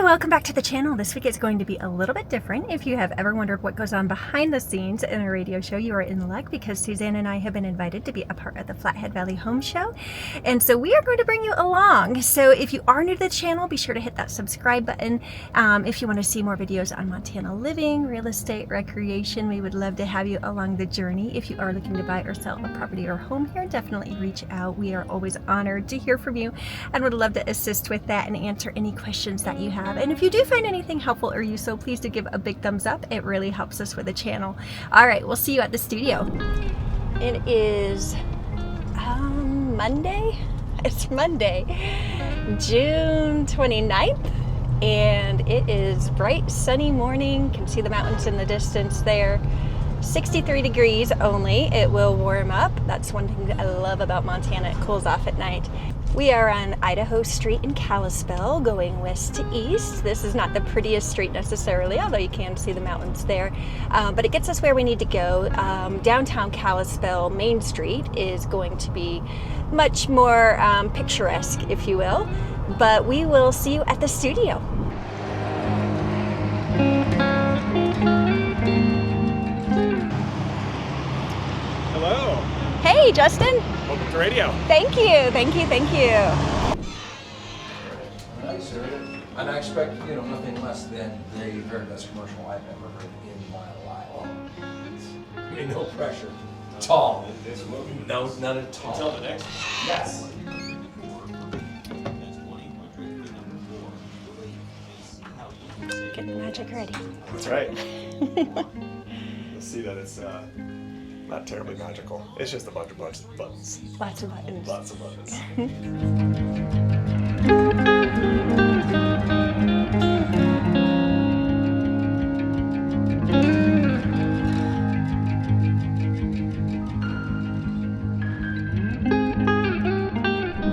welcome back to the channel. This week is going to be a little bit different. If you have ever wondered what goes on behind the scenes in a radio show, you are in luck because Suzanne and I have been invited to be a part of the Flathead Valley Home Show. And so we are going to bring you along. So if you are new to the channel, be sure to hit that subscribe button. If you want to see more videos on Montana living, real estate, recreation, we would love to have you along the journey. If you are looking to buy or sell a property or home here, definitely reach out. We are always honored to hear from you and would love to assist with that and answer any questions that you have. And if you do find anything helpful or useful, please do give a big thumbs up. It really helps us with the channel. All right, we'll see you at the studio. It is Monday. It's Monday, June 29th, and it is bright, sunny morning. You can see the mountains in the distance there. 63 degrees only. It will warm up. That's one thing that I love about Montana. It cools off at night. We are on Idaho Street in Kalispell, going west to east. This is not the prettiest street necessarily, although you can see the mountains there. But it gets us where we need to go. Downtown Kalispell, Main Street, is going to be much more picturesque, if you will. But we will see you at the studio. Hello. Hey, Justin. Welcome to radio. Thank you, thank you, thank you. Nice, sir. And I expect, nothing less than the very best commercial I've ever heard in my life. I mean, no pressure. Tall. No, none at all. Until the next. Yes. Get the magic ready. That's right. You'll see that it's not terribly magical. It's just a bunch of buttons. Lots of buttons. Lots of buttons.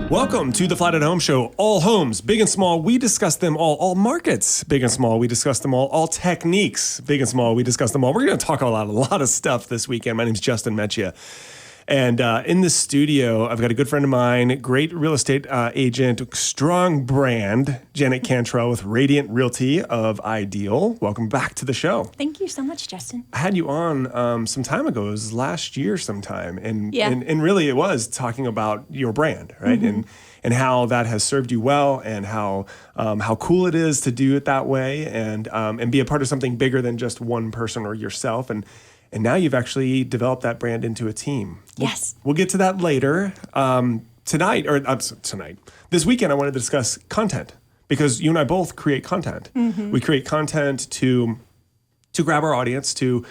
Welcome to the Flathead Home Show. All homes, big and small, we discuss them all. All markets, big and small, we discuss them all. All techniques, big and small, we discuss them all. We're going to talk about a lot of stuff this weekend. My name's Justin Mechia. And in the studio, I've got a good friend of mine, great real estate agent, strong brand, Janet Cantrell with Radiant Realty of Ideal. Welcome back to the show. Thank you so much, Justin. I had you on some time ago. It was last year sometime. And, yeah. and really it was talking about your brand, right? Mm-hmm. And how that has served you well and how cool it is to do it that way and be a part of something bigger than just one person or yourself. And now you've actually developed that brand into a team. Yes. We'll get to that later. Tonight. This weekend, I wanted to discuss content because you and I both create content. Mm-hmm. We create content to grab our audience, to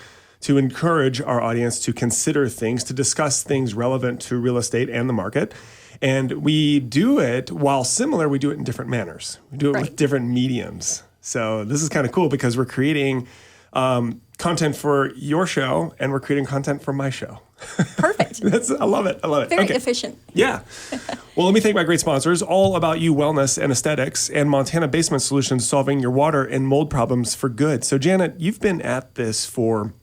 encourage our audience to consider things, to discuss things relevant to real estate and the market. And we do it, while similar, we do it in different manners. We do it with different mediums. So this is kind of cool because we're creating content for your show, and we're creating content for my show. Perfect. I love it. Very efficient. Yeah. Well, let me thank my great sponsors, All About You Wellness and Aesthetics, and Montana Basement Solutions, solving your water and mold problems for good. So, Janet, you've been at this for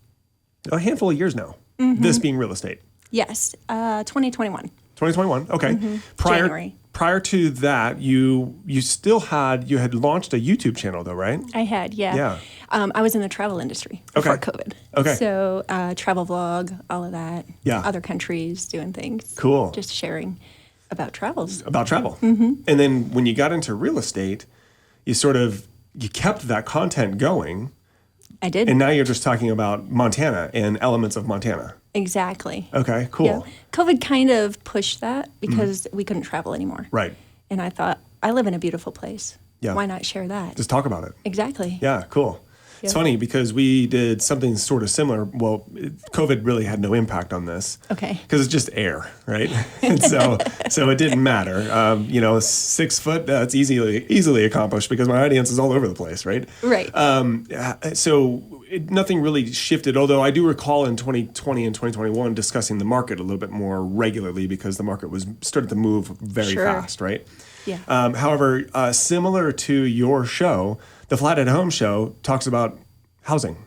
a handful of years now, this being real estate. Yes, 2021. 2021, okay. Mm-hmm. January. Prior to that, you had launched a YouTube channel though, right? I had, yeah. Yeah. I was in the travel industry before COVID. Okay. So travel vlog, all of that. Yeah. Other countries, doing things. Cool. Just sharing about travels. About travel. Mm-hmm. And then when you got into real estate, you kept that content going. I did. And now you're just talking about Montana and elements of Montana. Exactly. Okay, cool. Yeah. COVID kind of pushed that because we couldn't travel anymore. Right. And I thought, I live in a beautiful place. Yeah. Why not share that? Just talk about it. Exactly. Yeah, cool. Yep. It's funny because we did something sort of similar. Well, COVID really had no impact on this. Okay. Because it's just air, right? And so it didn't matter. 6 foot, that's easily accomplished because my audience is all over the place, right? Right. Nothing really shifted, although I do recall in 2020 and 2021 discussing the market a little bit more regularly because the market was started to move very fast, right? Yeah. However, similar to your show, the Flathead Home Show talks about housing,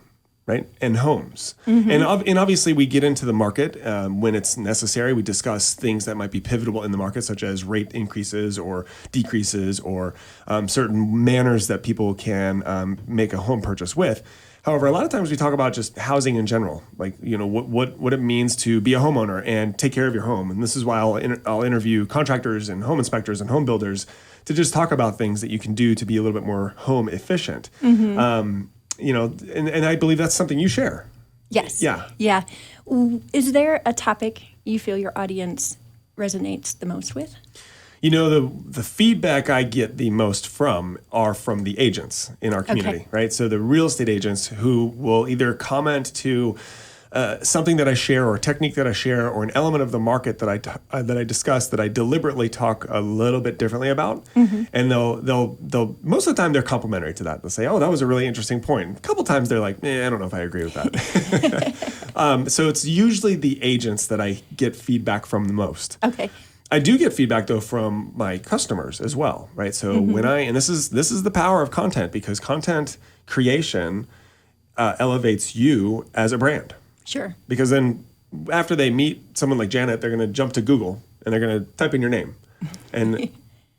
right? And homes. And obviously we get into the market when it's necessary. We discuss things that might be pivotal in the market, such as rate increases or decreases or certain manners that people can make a home purchase with. However, a lot of times we talk about just housing in general, like, you know, what it means to be a homeowner and take care of your home. And this is why I'll interview contractors and home inspectors and home builders to just talk about things that you can do to be a little bit more home efficient. You know, and I believe that's something you share. Yes. Yeah. Yeah. Is there a topic you feel your audience resonates the most with? You know, the feedback I get the most from are from the agents in our community, right? So the real estate agents who will either comment to something that I share or a technique that I share or an element of the market that I discuss that I deliberately talk a little bit differently about. And they'll most of the time they're complimentary to that. They'll say, oh, that was a really interesting point. A couple times they're like, I don't know if I agree with that. So it's usually the agents that I get feedback from the most. Okay. I do get feedback though from my customers as well, right? So when and this is the power of content, because content creation elevates you as a brand. Sure. Because then after they meet someone like Janet, they're going to jump to Google and they're going to type in your name. And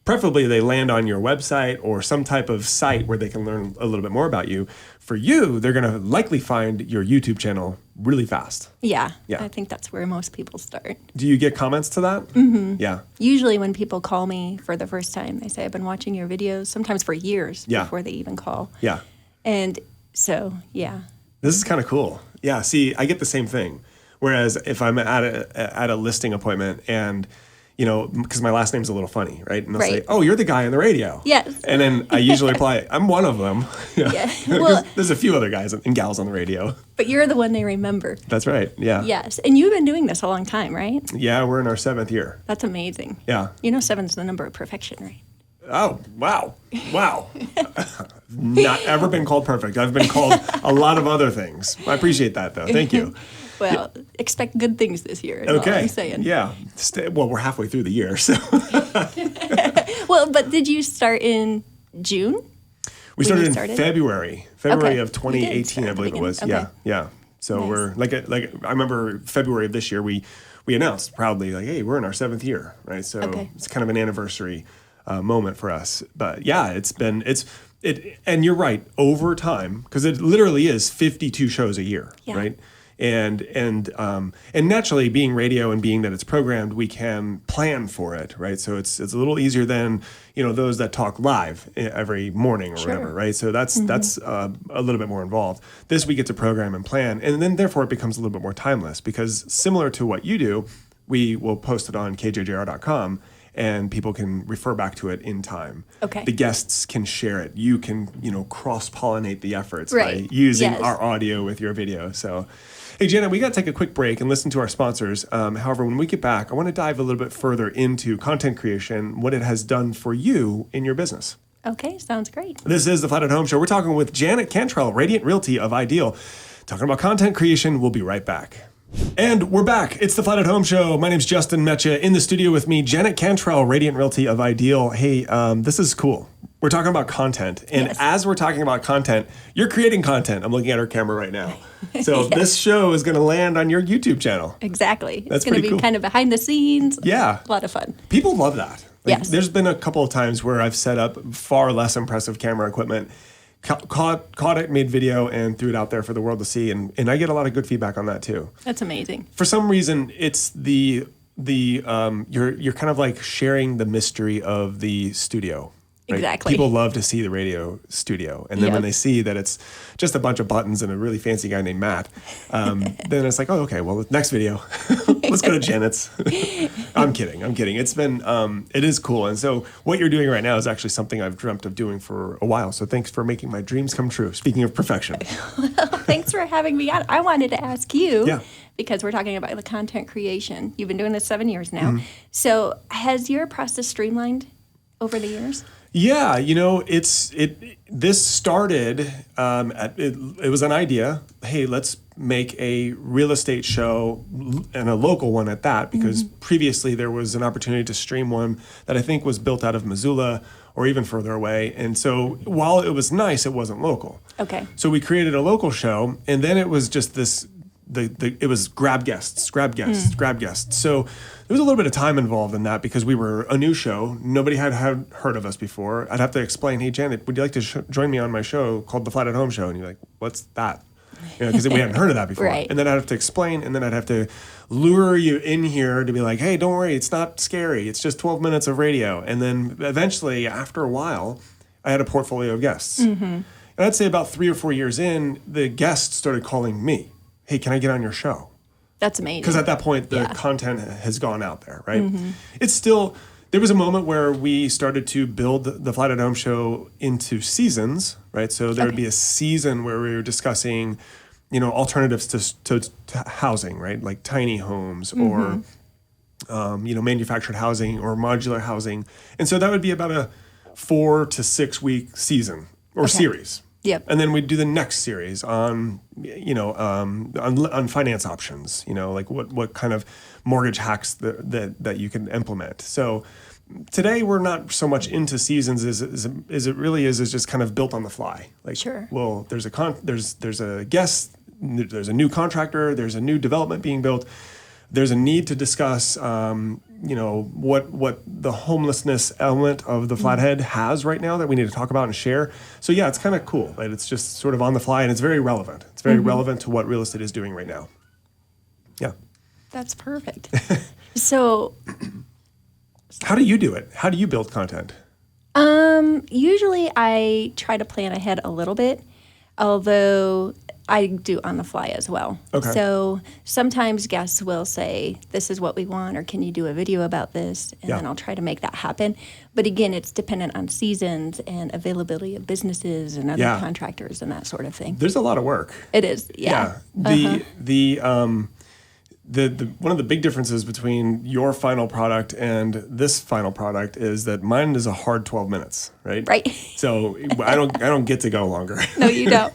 preferably they land on your website or some type of site where they can learn a little bit more about you. For you, they're going to likely find your YouTube channel really fast. Yeah. Yeah. I think that's where most people start. Do you get comments to that? Yeah. Usually when people call me for the first time, they say, I've been watching your videos, sometimes for years before they even call. Yeah. And so, yeah. This is kind of cool. Yeah, see, I get the same thing. Whereas if I'm at a listing appointment and, you know, because my last name's a little funny, right? And they'll say, oh, you're the guy on the radio. Yes. And then I usually reply, I'm one of them. Yeah. Well, there's a few other guys and gals on the radio. But you're the one they remember. That's right. Yeah. Yes. And you've been doing this a long time, right? Yeah, we're in our 7th year. That's amazing. Yeah. You know 7's the number of perfection, right? Oh, wow. Wow. Not ever been called perfect. I've been called a lot of other things. I appreciate that, though. Thank you. Well, expect good things this year. Is Okay. all I'm saying. Yeah. Well, we're halfway through the year, so. Well, but did you start in June? We started in February Okay. of 2018, I believe it was. Okay. Yeah, yeah. So Nice. we're like I remember February of this year we announced proudly like, hey, we're in our 7th year, right? So it's kind of an anniversary moment for us. But yeah, and you're right, over time, because it literally is 52 shows a year, right? And naturally, being radio and being that it's programmed, we can plan for it, right? So it's a little easier than, you know, those that talk live every morning or whatever, right? So that's a little bit more involved. This we get to program and plan, and then therefore it becomes a little bit more timeless, because similar to what you do, we will post it on kjjr.com. And people can refer back to it in time. Okay. The guests can share it. You can, you know, cross-pollinate the efforts by using our audio with your video. So, hey, Janet, we got to take a quick break and listen to our sponsors. However, when we get back, I want to dive a little bit further into content creation, what it has done for you in your business. Okay, sounds great. This is the Flathead Home Show. We're talking with Janet Cantrell, Radiant Realty of Ideal, talking about content creation. We'll be right back. And we're back. It's the Flathead Home Show. My name's Justin Metcha. In the studio with me, Janet Cantrell, Radiant Realty of Ideal. Hey, this is cool. We're talking about content. And as we're talking about content, you're creating content. I'm looking at our camera right now. So this show is going to land on your YouTube channel. Exactly. That's it's going to be cool. Kind of behind the scenes. Yeah. A lot of fun. People love that. Like, Yes. There's been a couple of times where I've set up far less impressive camera equipment, caught it, made video, and threw it out there for the world to see. And I get a lot of good feedback on that too. That's amazing. For some reason, it's you're kind of like sharing the mystery of the studio. Right? Exactly. People love to see the radio studio. And then when they see that it's just a bunch of buttons and a really fancy guy named Matt, then it's like, oh, okay, well, next video. Let's go to Janet's. I'm kidding. It's been, it is cool. And so what you're doing right now is actually something I've dreamt of doing for a while. So thanks for making my dreams come true. Speaking of perfection. Thanks for having me on. I wanted to ask you, Yeah. because we're talking about the content creation. You've been doing this 7 years now. So has your process streamlined over the years? Yeah, you know, this started, it was an idea. Hey, let's make a real estate show and a local one at that, because previously there was an opportunity to stream one that I think was built out of Missoula or even further away. And so while it was nice, it wasn't local. Okay. So we created a local show, and then it was just this. It was grab guests. So there was a little bit of time involved in that because we were a new show. Nobody had heard of us before. I'd have to explain, hey, Janet, would you like to join me on my show called The Flathead Home Show? And you're like, what's that? Because we hadn't heard of that before. Right. And then I'd have to explain, and then I'd have to lure you in here to be like, hey, don't worry, it's not scary. It's just 12 minutes of radio. And then eventually, after a while, I had a portfolio of guests. And I'd say about 3 or 4 years in, the guests started calling me. Hey, can I get on your show? That's amazing. Because at that point, the content has gone out there, right? It's still, there was a moment where we started to build the Flathead Home Show into seasons, right? So there would be a season where we were discussing, alternatives to housing, right? Like tiny homes or, manufactured housing or modular housing. And so that would be about a 4 to 6 week season or series. Yep. And then we'd do the next series on, on finance options, like what kind of mortgage hacks that you can implement. So today we're not so much into seasons as it really is just kind of built on the fly. Like, sure. Well, there's a guest, there's a new contractor, there's a new development being built. There's a need to discuss, what the homelessness element of the Flathead has right now that we need to talk about and share. So yeah, it's kind of cool. Right? It's just sort of on the fly, and it's very relevant. It's very relevant to what real estate is doing right now. Yeah. That's perfect. So, how do you do it? How do you build content? Usually I try to plan ahead a little bit, although I do on the fly as well. Okay. So sometimes guests will say, this is what we want, or can you do a video about this? And then I'll try to make that happen. But again, it's dependent on seasons and availability of businesses and other contractors and that sort of thing. There's a lot of work. It is, yeah. The one of the big differences between your final product and this final product is that mine is a hard 12 minutes, right? Right. So I don't get to go longer. No, you don't.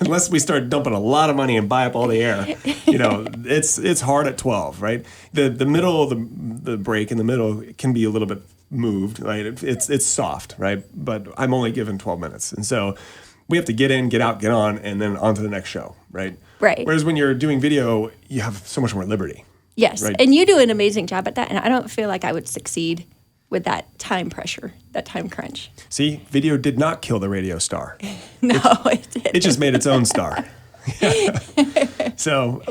Unless we start dumping a lot of money and buy up all the air, it's hard at 12, right? The middle of the break in the middle can be a little bit moved, right? It's soft, right? But I'm only given 12 minutes, and so we have to get in, get out, get on, and then on to the next show, right? Right. Whereas when you're doing video, you have so much more liberty. Yes, right? And you do an amazing job at that, and I don't feel like I would succeed with that time pressure, that time crunch. See, video did not kill the radio star. No, it didn't. It just made its own star. So,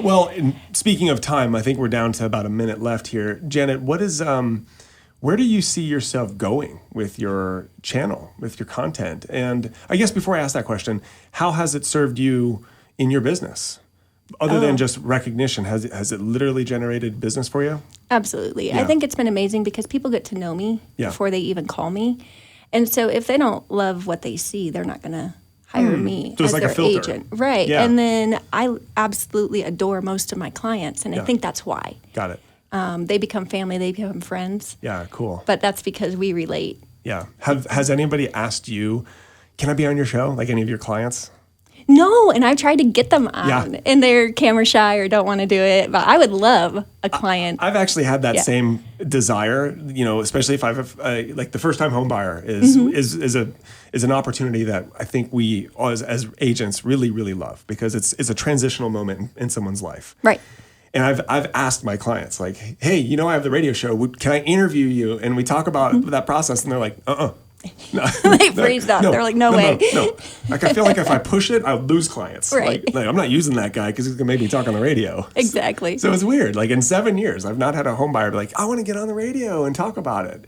speaking of time, I think we're down to about a minute left here. Janet, what is... where do you see yourself going with your channel, with your content? And I guess before I ask that question, how has it served you in your business? Other than just recognition, has it literally generated business for you? Absolutely. Yeah. I think it's been amazing because people get to know me before they even call me. And so if they don't love what they see, they're not going to hire me So it's as like a their filter. agent. Right. Yeah. And then I absolutely adore most of my clients, and I think that's why. Got it. They become family, they become friends. Yeah, cool. But that's because we relate. Yeah. Has anybody asked you, can I be on your show? Like any of your clients? No, and I've tried to get them on, Yeah. and they're camera shy or don't want to do it. But I would love a client. I've actually had that same desire, especially if I've like the first time home buyer is an opportunity that I think we as agents really, really love because it's a transitional moment in someone's life. Right. And I've asked my clients like, hey, I have the radio show. Can I interview you? And we talk about that process, and they're like, No, They freezed up. They're like, no way. No. Like, I feel like if I push it, I'll lose clients. Right. Like, I'm not using that guy because he's going to make me talk on the radio. Exactly. So it's weird. Like, in 7 years, I've not had a home buyer be like, I want to get on the radio and talk about it.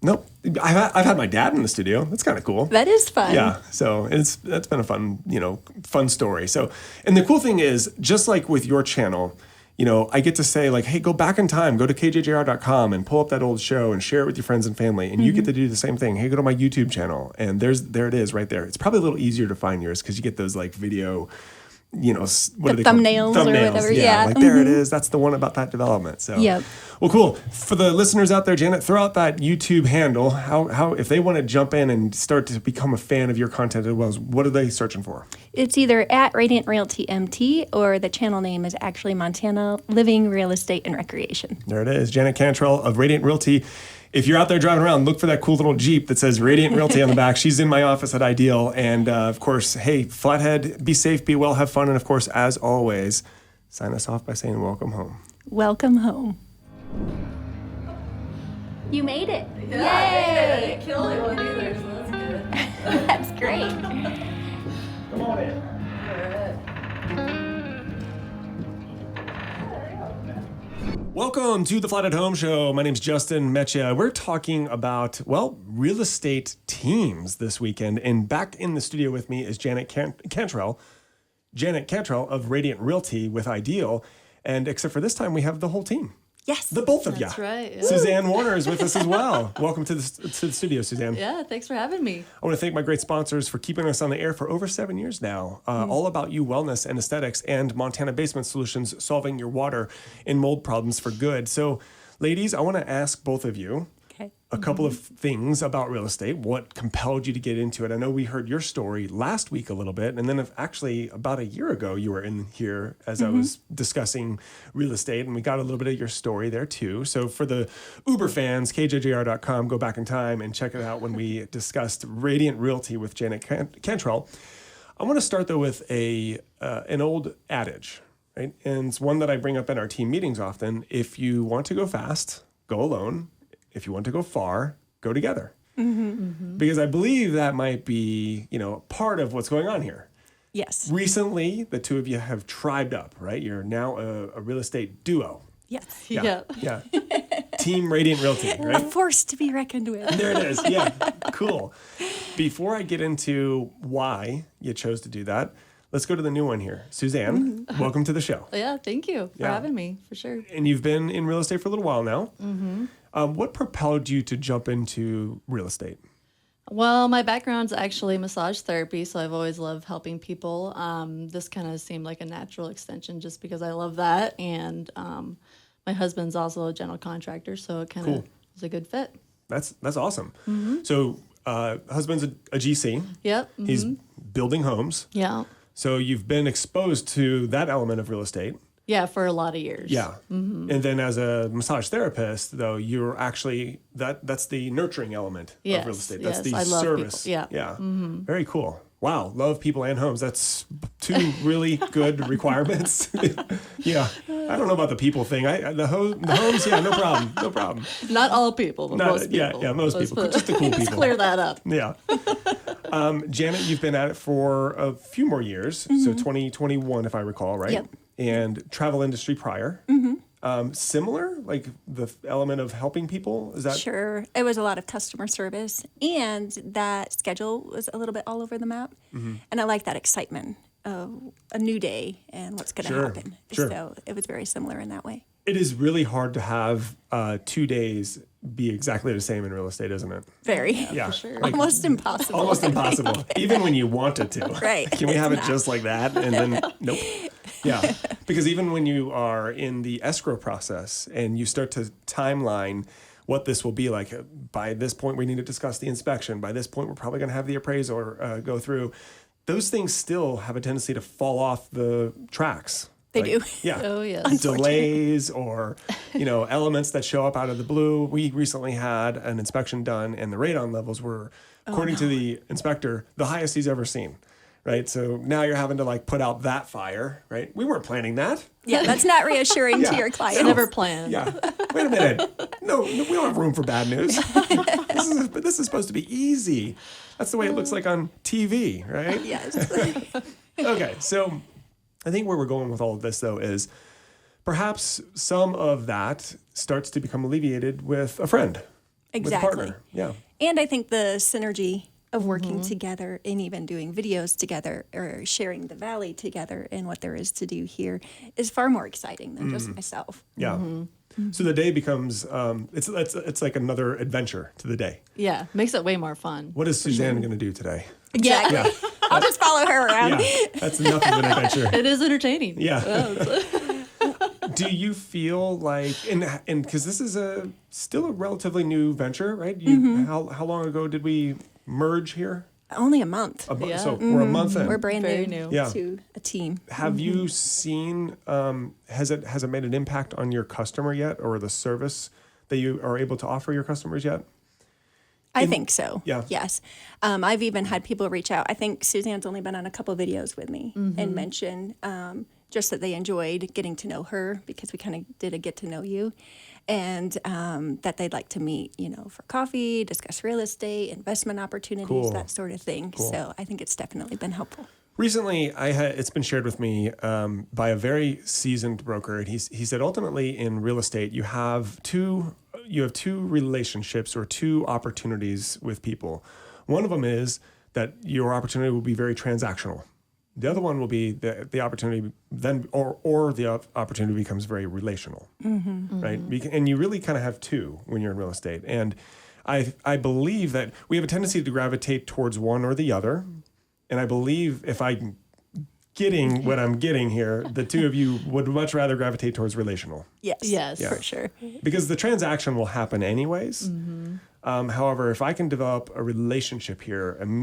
Nope. I've had my dad in the studio. That's kind of cool. That is fun. Yeah. So that's been a fun story. So, and the cool thing is, just like with your channel, I get to say like, hey, go back in time, go to kjjr.com and pull up that old show and share it with your friends and family. And you get to do the same thing. Hey, go to my YouTube channel. And there it is right there. It's probably a little easier to find yours because you get those like video, what are they thumbnails called? or whatever. Yeah. Like there it is. That's the one about that development. So, well, cool. For the listeners out there, Janet, throw out that YouTube handle. How if they want to jump in and start to become a fan of your content as well, what are they searching for? It's either at Radiant Realty MT or the channel name is actually Montana Living Real Estate and Recreation. There it is. Janet Cantrell of Radiant Realty if you're out there driving around, look for that cool little Jeep that says Radiant Realty on the back. She's in my office at Ideal. And of course, hey, Flathead, be safe, be well, have fun. And of course, as always, sign us off by saying welcome home. Welcome home. You made it. Yeah, I didn't kill anyone either, so that's good. That's great. Come on in. Welcome to the Flathead Home Show. My name's Justin Metcha. We're talking about, well, real estate teams this weekend. And back in the studio with me is Janet Cantrell. Janet Cantrell of Radiant Realty with Ideal. And except for this time, we have the whole team. Yes. The both of you. That's right. Yeah. Suzanne Warner is with us as well. Welcome to the studio, Suzanne. Yeah, thanks for having me. I want to thank my great sponsors for keeping us on the air for over 7 years now. All About You Wellness and Aesthetics and Montana Basement Solutions, solving your water and mold problems for good. So, ladies, I want to ask both of you a couple of things about real estate. What compelled you to get into it? I know we heard your story last week a little bit, and then actually about a year ago, you were in here as I was discussing real estate, and we got a little bit of your story there too. So for the Uber fans, kjjr.com, go back in time and check it out when we discussed Radiant Realty with Janet Cantrell. I want to start though with an old adage, right? And it's one that I bring up in our team meetings often. If you want to go fast, go alone. If you want to go far, go together. Because I believe that might be, part of what's going on here. Yes. Recently, the two of you have tribed up, right? You're now a real estate duo. Yes. Yeah. Team Radiant Realty, A right? force to be reckoned with. There it is. Yeah, cool. Before I get into why you chose to do that, let's go to the new one here. Suzanne, welcome to the show. Yeah, thank you for having me, for sure. And you've been in real estate for a little while now. What propelled you to jump into real estate? Well, my background's actually massage therapy, so I've always loved helping people. This kind of seemed like a natural extension just because I love that. And my husband's also a general contractor, so it kind of was a good fit. That's awesome. So husband's a GC. Yep. He's building homes. Yeah. So you've been exposed to that element of real estate. Yeah, for a lot of years. Yeah. And then as a massage therapist, though, you're actually, that's the nurturing element of real estate. That's the I love service. people. Yeah. Very cool. Wow. Love people and homes. That's two really good requirements. Yeah. I don't know about the people thing. The homes, yeah, no problem. No problem. Not all people, but most people. Yeah, most people. Just the cool Let's people. clear that up. Yeah. Janet, you've been at it for a few more years. So 2021, if I recall, right? Yep. And travel industry prior. Similar, like the element of helping people? Is that? Sure. It was a lot of customer service, and that schedule was a little bit all over the map. And I like that excitement of a new day and what's going to happen. Sure. So it was very similar in that way. It is really hard to have 2 days be exactly the same in real estate, isn't it? Very. Yeah. For sure. Like, Almost impossible. almost impossible. Even when you want it to. Right. Can we have it It's just like that? And then, nope. Yeah. Because even when you are in the escrow process and you start to timeline what this will be like, by this point we need to discuss the inspection. By this point we're probably going to have the appraisal go through. Those things still have a tendency to fall off the tracks. They do. Yeah. Oh, yes. Delays or, elements that show up out of the blue. We recently had an inspection done and the radon levels were, according to the inspector, the highest he's ever seen. Right. So now you're having to put out that fire. Right. We weren't planning that. Yeah, that's not reassuring to your client. Never planned. Yeah. Wait a minute. No, we don't have room for bad news. This is supposed to be easy. That's the way it looks like on TV. Right. Yes. Okay. So I think where we're going with all of this, though, is perhaps some of that starts to become alleviated with a friend. Exactly. With a partner. Yeah. And I think the synergy of working together and even doing videos together or sharing the valley together and what there is to do here is far more exciting than just myself. Yeah. So the day becomes, it's like another adventure to the day. Yeah, makes it way more fun. What is Suzanne going to do today? Exactly. Yeah. I'll just follow her around. Yeah. That's enough of an adventure. It is entertaining. Yeah. Do you feel like, and because this is still a relatively new venture, right? How long ago did we merge here? Only a month. Yeah. So we're a month in. We're brand Very new, new. Yeah. to a team. Have you seen, has it made an impact on your customer yet, or the service that you are able to offer your customers yet? I think so. Yeah. Yes. I've even had people reach out. I think Suzanne's only been on a couple of videos with me and mention just that they enjoyed getting to know her because we kind of did a get to know you, and that they'd like to meet, for coffee, discuss real estate, investment opportunities, Cool. that sort of thing. Cool. So I think it's definitely been helpful. Recently, it's been shared with me by a very seasoned broker, and he said ultimately in real estate you have two relationships or two opportunities with people. One of them is that your opportunity will be very transactional. The other one will be the opportunity then, or the opportunity becomes very relational, right? And you really kind of have two when you're in real estate. And I believe that we have a tendency to gravitate towards one or the other. And I believe if I'm getting what I'm getting here, the two of you would much rather gravitate towards relational. Yes. For sure. Because the transaction will happen anyways. However, if I can develop a relationship here, some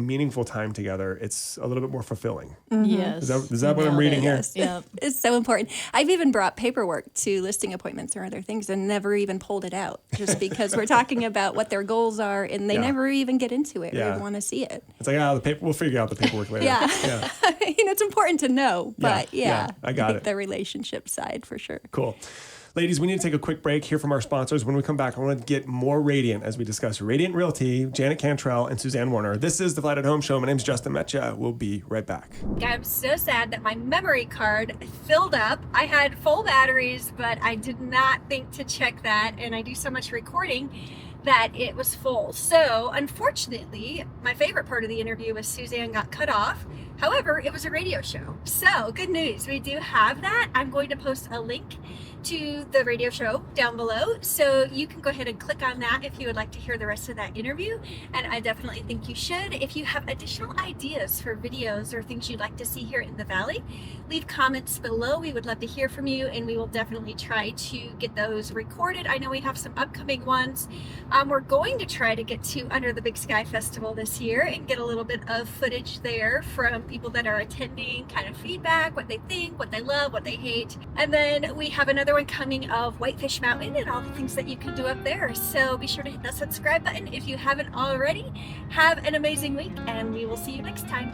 meaningful time together, it's a little bit more fulfilling. Yes. Is that what I'm reading here? Yes. Yeah. It's so important. I've even brought paperwork to listing appointments or other things and never even pulled it out just because we're talking about what their goals are and they Yeah. never even get into it or Yeah. even want to see it. It's like, the paper. We'll figure out the paperwork later. Yeah. Yeah. It's important to know, but Yeah. I got think it. the relationship side for sure. Cool. Ladies, we need to take a quick break here from our sponsors. When we come back, I want to get more radiant as we discuss Radiant Realty, Janet Cantrell, and Suzanne Warner. This is the Flathead Home Show. My name's Justin Metcha. We'll be right back. I'm so sad that my memory card filled up. I had full batteries, but I did not think to check that. And I do so much recording that it was full. So unfortunately, my favorite part of the interview was Suzanne got cut off. However, it was a radio show. So good news, we do have that. I'm going to post a link to the radio show down below. So you can go ahead and click on that if you would like to hear the rest of that interview. And I definitely think you should. If you have additional ideas for videos or things you'd like to see here in the Valley, leave comments below. We would love to hear from you and we will definitely try to get those recorded. I know we have some upcoming ones. We're going to try to get to Under the Big Sky Festival this year and get a little bit of footage there from people that are attending, kind of feedback, what they think, what they love, what they hate. And then we have another one coming of Whitefish Mountain and all the things that you can do up there. So be sure to hit that subscribe button if you haven't already. Have an amazing week and we will see you next time.